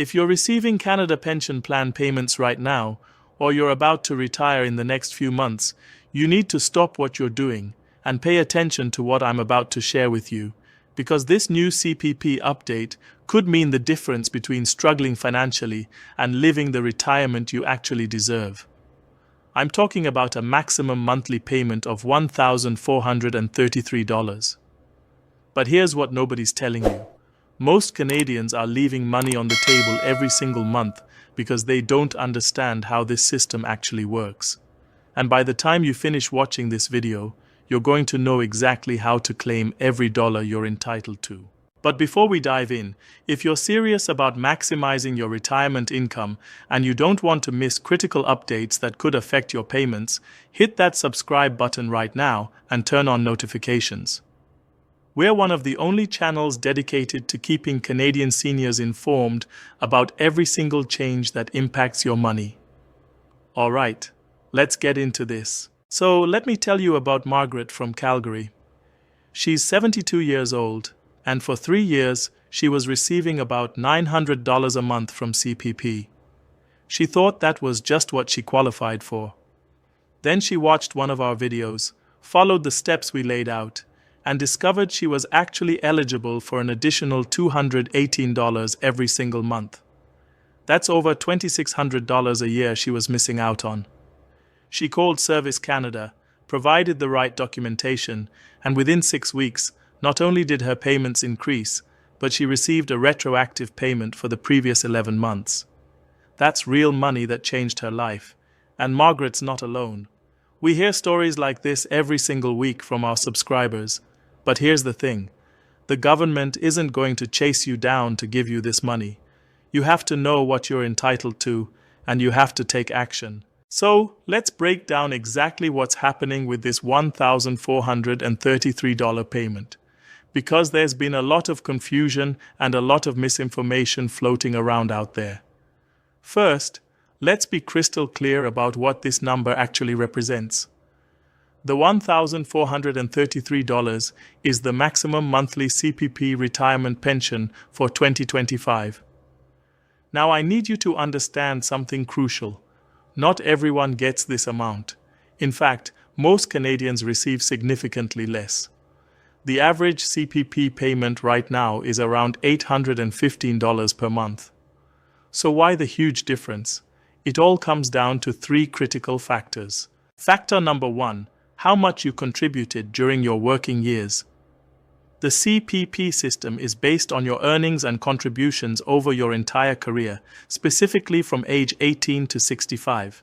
If you're receiving Canada Pension Plan payments right now, or you're about to retire in the next few months, you need to stop what you're doing and pay attention to what I'm about to share with you, because this new CPP update could mean the difference between struggling financially and living the retirement you actually deserve. I'm talking about a maximum monthly payment of $1,433. But here's what nobody's telling you. Most Canadians are leaving money on the table every single month because they don't understand how this system actually works. And by the time you finish watching this video, you're going to know exactly how to claim every dollar you're entitled to. But before we dive in, if you're serious about maximizing your retirement income and you don't want to miss critical updates that could affect your payments, hit that subscribe button right now and turn on notifications. We're one of the only channels dedicated to keeping Canadian seniors informed about every single change that impacts your money. All right, let's get into this. So let me tell you about Margaret from Calgary. She's 72 years old, and for 3 years, she was receiving about $900 a month from CPP. She thought that was just what she qualified for. Then she watched one of our videos, followed the steps we laid out, and discovered she was actually eligible for an additional $218 every single month. That's over $2,600 a year she was missing out on. She called Service Canada, provided the right documentation, and within 6 weeks, not only did her payments increase, but she received a retroactive payment for the previous 11 months. That's real money that changed her life, and Margaret's not alone. We hear stories like this every single week from our subscribers. But here's the thing, the government isn't going to chase you down to give you this money. You have to know what you're entitled to, and you have to take action. So, let's break down exactly what's happening with this $1,433 payment. Because there's been a lot of confusion and a lot of misinformation floating around out there. First, let's be crystal clear about what this number actually represents. The $1,433 is the maximum monthly CPP retirement pension for 2025. Now I need you to understand something crucial. Not everyone gets this amount. In fact, most Canadians receive significantly less. The average CPP payment right now is around $815 per month. So why the huge difference? It all comes down to 3 critical factors. Factor number 1. How much you contributed during your working years. The CPP system is based on your earnings and contributions over your entire career, specifically from age 18 to 65.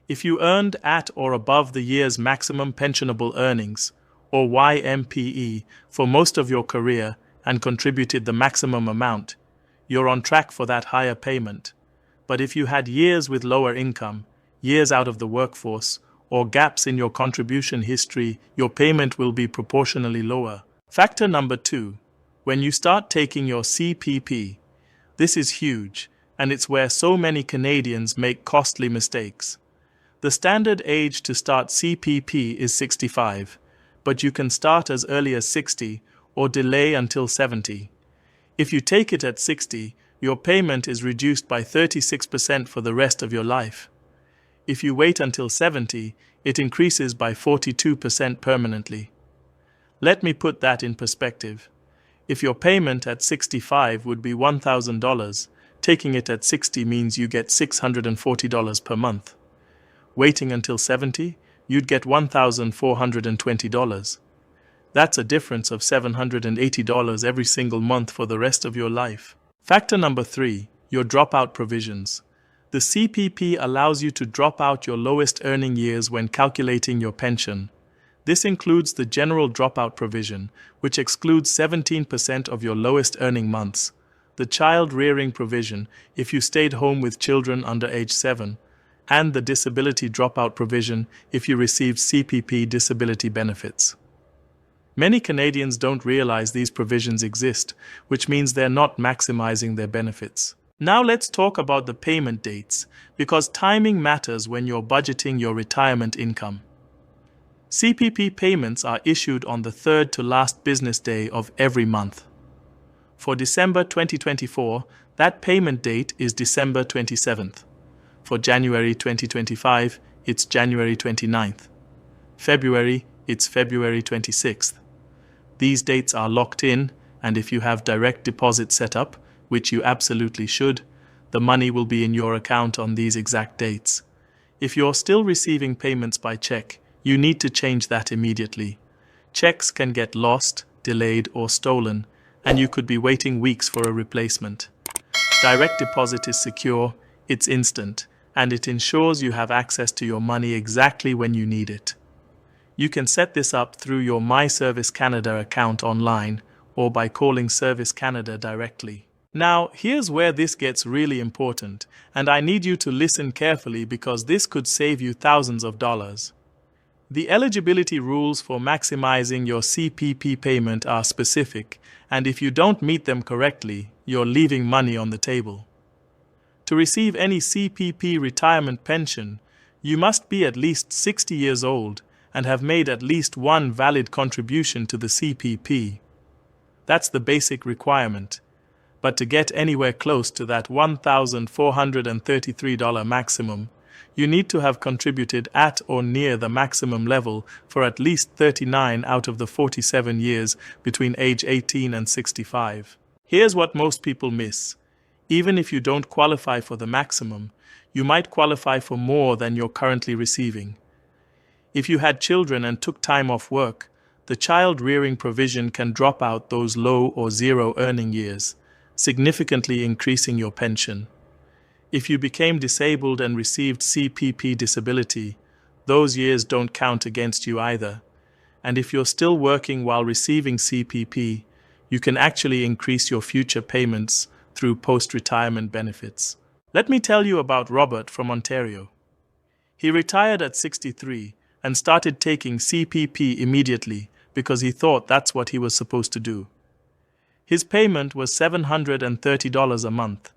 If you earned at or above the year's maximum pensionable earnings, or YMPE, for most of your career and contributed the maximum amount, you're on track for that higher payment. But if you had years with lower income, years out of the workforce, or gaps in your contribution history, your payment will be proportionally lower. Factor number 2. When you start taking your CPP. This is huge, and it's where so many Canadians make costly mistakes. The standard age to start CPP is 65, but you can start as early as 60 or delay until 70. If you take it at 60, your payment is reduced by 36% for the rest of your life. If you wait until 70, it increases by 42% permanently. Let me put that in perspective. If your payment at 65 would be $1,000, taking it at 60 means you get $640 per month. Waiting until 70, you'd get $1,420. That's a difference of $780 every single month for the rest of your life. Factor number 3, your dropout provisions. The CPP allows you to drop out your lowest earning years when calculating your pension. This includes the general dropout provision, which excludes 17% of your lowest earning months, the child rearing provision if you stayed home with children under age 7, and the disability dropout provision if you received CPP disability benefits. Many Canadians don't realize these provisions exist, which means they're not maximizing their benefits. Now let's talk about the payment dates, because timing matters when you're budgeting your retirement income. CPP payments are issued on the third to last business day of every month. For December 2024, That payment date is December 27th. For January 2025, it's January 29th. February, it's February 26th. These dates are locked in, and if you have direct deposit set up, which you absolutely should, the money will be in your account on these exact dates. If you're still receiving payments by check, you need to change that immediately. Checks can get lost, delayed, or stolen, and you could be waiting weeks for a replacement. Direct deposit is secure, it's instant, and it ensures you have access to your money exactly when you need it. You can set this up through your My Service Canada account online or by calling Service Canada directly. Now, here's where this gets really important, and I need you to listen carefully because this could save you thousands of dollars. The eligibility rules for maximizing your CPP payment are specific, and if you don't meet them correctly, you're leaving money on the table. To receive any CPP retirement pension, you must be at least 60 years old and have made at least one valid contribution to the CPP. That's the basic requirement. But to get anywhere close to that $1,433 maximum, you need to have contributed at or near the maximum level for at least 39 out of the 47 years between age 18 and 65. Here's what most people miss. Even if you don't qualify for the maximum, you might qualify for more than you're currently receiving. If you had children and took time off work, the child rearing provision can drop out those low or zero earning years, significantly increasing your pension. If you became disabled and received CPP disability, those years don't count against you either. And if you're still working while receiving CPP, you can actually increase your future payments through post-retirement benefits. Let me tell you about Robert from Ontario. He retired at 63 and started taking CPP immediately because he thought that's what he was supposed to do. His payment was $730 a month.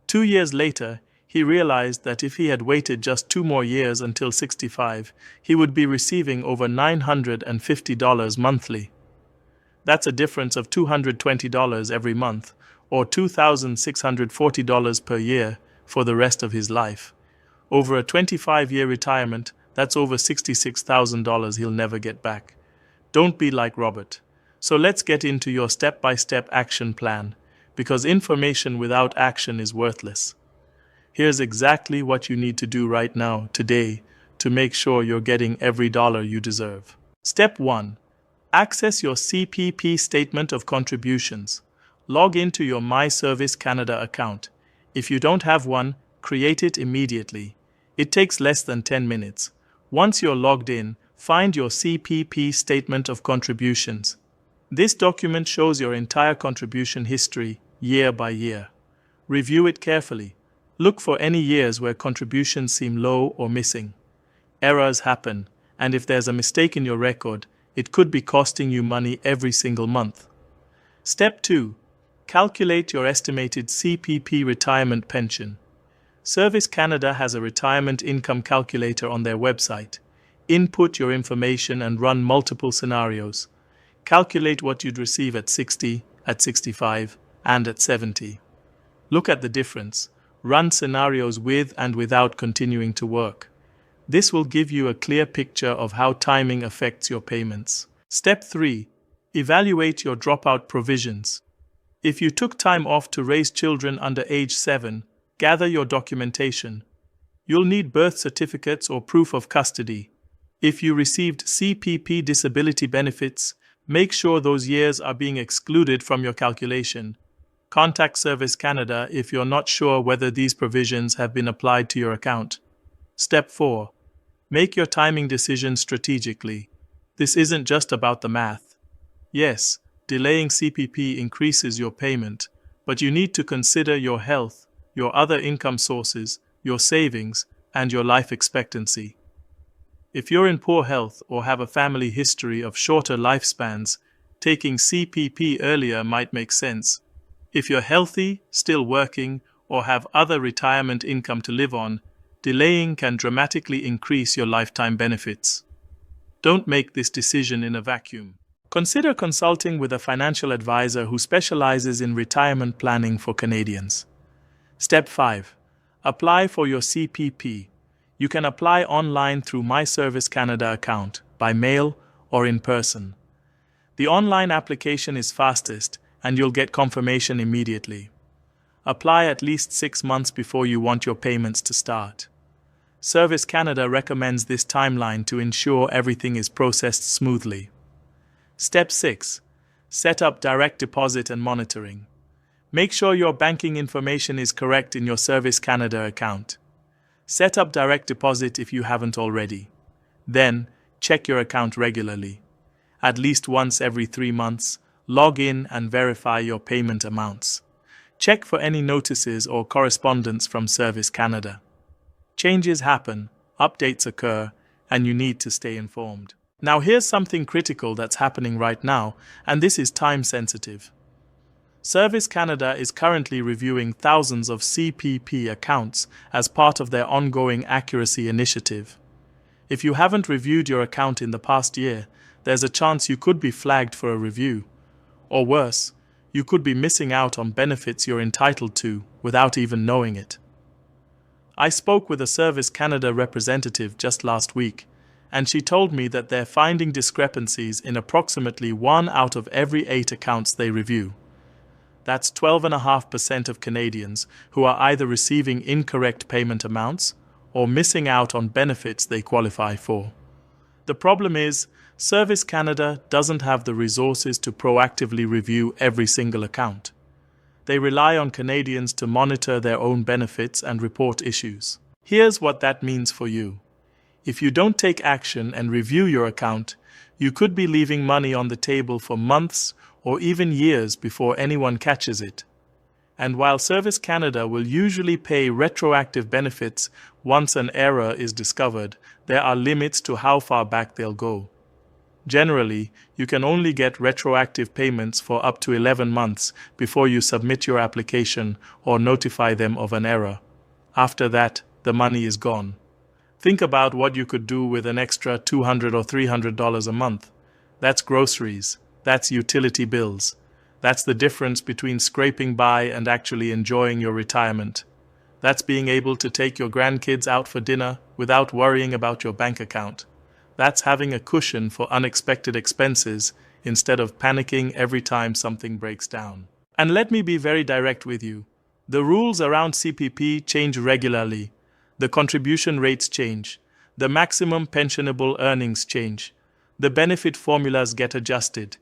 2 years later, he realized that if he had waited just 2 more years until 65, he would be receiving over $950 monthly. That's a difference of $220 every month, or $2,640 per year for the rest of his life. Over a 25-year retirement, that's over $66,000 he'll never get back. Don't be like Robert. So let's get into your step-by-step action plan, because information without action is worthless. Here's exactly what you need to do right now, today, to make sure you're getting every dollar you deserve. Step 1. Access your CPP Statement of Contributions. Log into your My Service Canada account. If you don't have one, create it immediately. It takes less than 10 minutes. Once you're logged in, find your CPP Statement of Contributions. This document shows your entire contribution history, year by year. Review it carefully. Look for any years where contributions seem low or missing. Errors happen, and if there's a mistake in your record, it could be costing you money every single month. Step 2. Calculate your estimated CPP retirement pension. Service Canada has a retirement income calculator on their website. Input your information and run multiple scenarios. Calculate what you'd receive at 60, at 65, and at 70. Look at the difference. Run scenarios with and without continuing to work. This will give you a clear picture of how timing affects your payments. Step 3. Evaluate your dropout provisions. If you took time off to raise children under age 7, gather your documentation. You'll need birth certificates or proof of custody. If you received CPP disability benefits, make sure those years are being excluded from your calculation. Contact Service Canada if you're not sure whether these provisions have been applied to your account. Step 4. Make your timing decisions strategically. This isn't just about the math. Yes, delaying CPP increases your payment, but you need to consider your health, your other income sources, your savings, and your life expectancy. If you're in poor health or have a family history of shorter lifespans, taking CPP earlier might make sense. If you're healthy, still working, or have other retirement income to live on, delaying can dramatically increase your lifetime benefits. Don't make this decision in a vacuum. Consider consulting with a financial advisor who specializes in retirement planning for Canadians. Step 5. Apply for your CPP. You can apply online through My Service Canada account, by mail or in person. The online application is fastest and you'll get confirmation immediately. Apply at least 6 months before you want your payments to start. Service Canada recommends this timeline to ensure everything is processed smoothly. Step 6. Set up direct deposit and monitoring. Make sure your banking information is correct in your Service Canada account. Set up direct deposit if you haven't already. Then, check your account regularly. At least once every 3 months, log in and verify your payment amounts. Check for any notices or correspondence from Service Canada. Changes happen, updates occur, and you need to stay informed. Now here's something critical that's happening right now, and this is time sensitive. Service Canada is currently reviewing thousands of CPP accounts as part of their ongoing accuracy initiative. If you haven't reviewed your account in the past year, there's a chance you could be flagged for a review. Or worse, you could be missing out on benefits you're entitled to without even knowing it. I spoke with a Service Canada representative just last week, and she told me that they're finding discrepancies in approximately 1 out of every 8 accounts they review. That's 12.5% of Canadians who are either receiving incorrect payment amounts or missing out on benefits they qualify for. The problem is, Service Canada doesn't have the resources to proactively review every single account. They rely on Canadians to monitor their own benefits and report issues. Here's what that means for you. If you don't take action and review your account, you could be leaving money on the table for months or even years before anyone catches it. And while Service Canada will usually pay retroactive benefits once an error is discovered, there are limits to how far back they'll go. Generally, you can only get retroactive payments for up to 11 months before you submit your application or notify them of an error. After that, the money is gone. Think about what you could do with an extra $200 or $300 a month. That's groceries. That's utility bills. That's the difference between scraping by and actually enjoying your retirement. That's being able to take your grandkids out for dinner without worrying about your bank account. That's having a cushion for unexpected expenses instead of panicking every time something breaks down. And let me be very direct with you. The rules around CPP change regularly. The contribution rates change. The maximum pensionable earnings change. The benefit formulas get adjusted.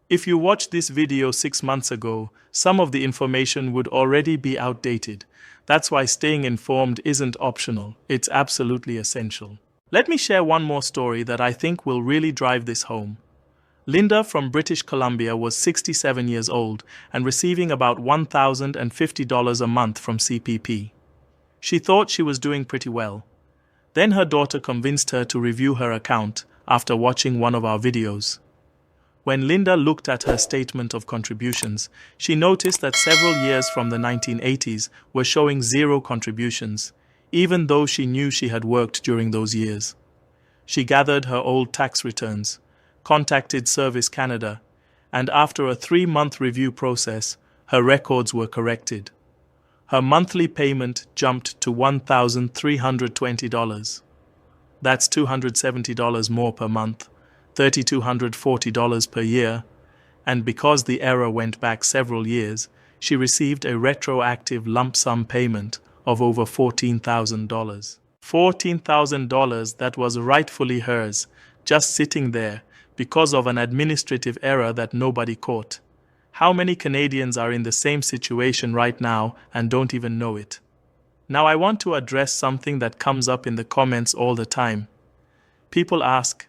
If you watched this video 6 months ago, some of the information would already be outdated. That's why staying informed isn't optional, it's absolutely essential. Let me share one more story that I think will really drive this home. Linda from British Columbia was 67 years old and receiving about $1,050 a month from CPP. She thought she was doing pretty well. Then her daughter convinced her to review her account after watching one of our videos. When Linda looked at her statement of contributions, she noticed that several years from the 1980s were showing 0 contributions, even though she knew she had worked during those years. She gathered her old tax returns, contacted Service Canada, and after a 3-month review process, her records were corrected. Her monthly payment jumped to $1,320. That's $270 more per month, $3,240 per year, and because the error went back several years, she received a retroactive lump sum payment of over $14,000. $14,000 that was rightfully hers, just sitting there because of an administrative error that nobody caught. How many Canadians are in the same situation right now and don't even know it? Now I want to address something that comes up in the comments all the time. People ask,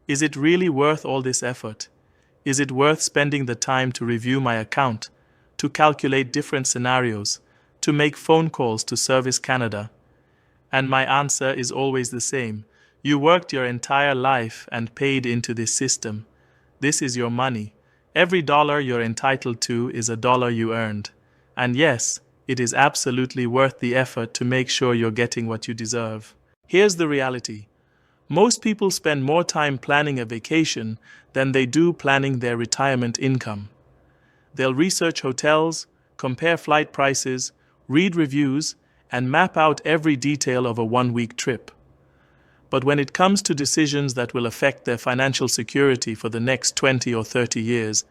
is it really worth all this effort? Is it worth spending the time to review my account, to calculate different scenarios, to make phone calls to Service Canada? And my answer is always the same. You worked your entire life and paid into this system. This is your money. Every dollar you're entitled to is a dollar you earned. And yes, it is absolutely worth the effort to make sure you're getting what you deserve. Here's the reality. Most people spend more time planning a vacation than they do planning their retirement income. They'll research hotels, compare flight prices, read reviews, and map out every detail of a one-week trip. But when it comes to decisions that will affect their financial security for the next 20 or 30 years,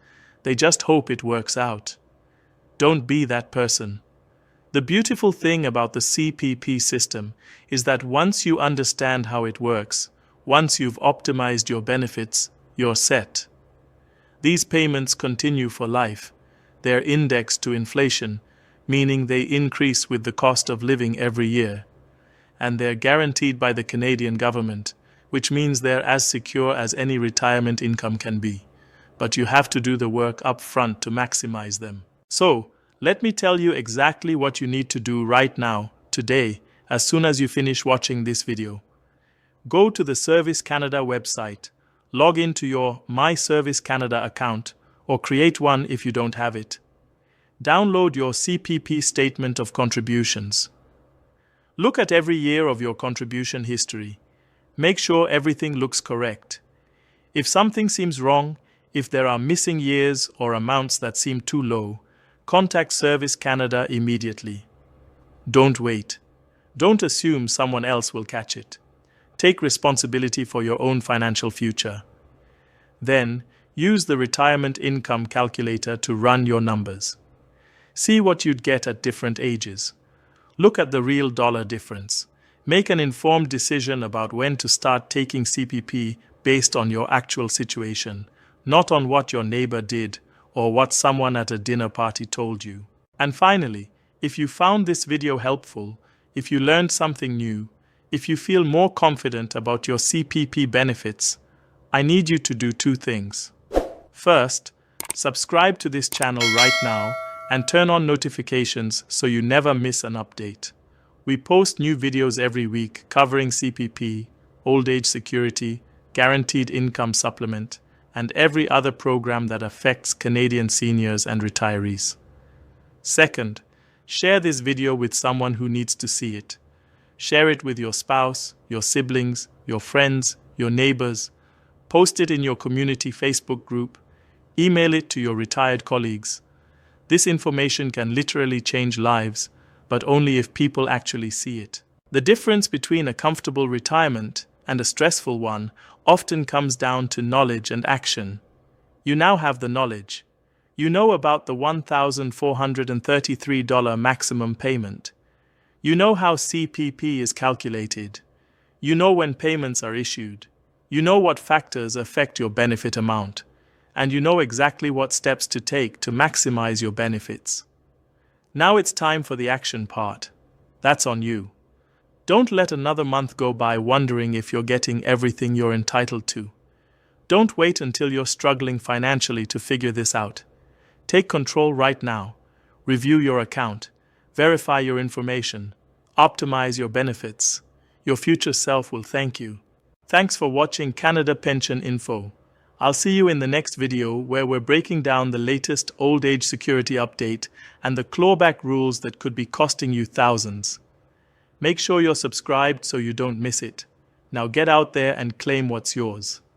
they just hope it works out. Don't be that person. The beautiful thing about the CPP system is that once you understand how it works, once you've optimized your benefits, you're set. These payments continue for life. They're indexed to inflation, meaning they increase with the cost of living every year. And they're guaranteed by the Canadian government, which means they're as secure as any retirement income can be. But you have to do the work up front to maximize them. So, let me tell you exactly what you need to do right now, today, as soon as you finish watching this video. Go to the Service Canada website, log into your My Service Canada account, or create one if you don't have it. Download your CPP Statement of Contributions. Look at every year of your contribution history. Make sure everything looks correct. If something seems wrong, if there are missing years or amounts that seem too low, contact Service Canada immediately. Don't wait. Don't assume someone else will catch it. Take responsibility for your own financial future. Then, use the retirement income calculator to run your numbers. See what you'd get at different ages. Look at the real dollar difference. Make an informed decision about when to start taking CPP based on your actual situation, not on what your neighbor did or what someone at a dinner party told you. And finally, if you found this video helpful, if you learned something new, if you feel more confident about your CPP benefits, I need you to do two things. First, subscribe to this channel right now and turn on notifications so you never miss an update. We post new videos every week covering CPP, old age security, guaranteed income supplement, and every other program that affects Canadian seniors and retirees. Second, share this video with someone who needs to see it. Share it with your spouse, your siblings, your friends, your neighbors. Post it in your community Facebook group. Email it to your retired colleagues. This information can literally change lives, but only if people actually see it. The difference between a comfortable retirement and a stressful one often comes down to knowledge and action. You now have the knowledge. You know about the $1,433 maximum payment. You know how CPP is calculated. You know when payments are issued. You know what factors affect your benefit amount. And you know exactly what steps to take to maximize your benefits. Now it's time for the action part. That's on you. Don't let another month go by wondering if you're getting everything you're entitled to. Don't wait until you're struggling financially to figure this out. Take control right now. Review your account. Verify your information. Optimize your benefits. Your future self will thank you. Thanks for watching Canada Pension Info. I'll see you in the next video where we're breaking down the latest old age security update and the clawback rules that could be costing you thousands. Make sure you're subscribed so you don't miss it. Now get out there and claim what's yours.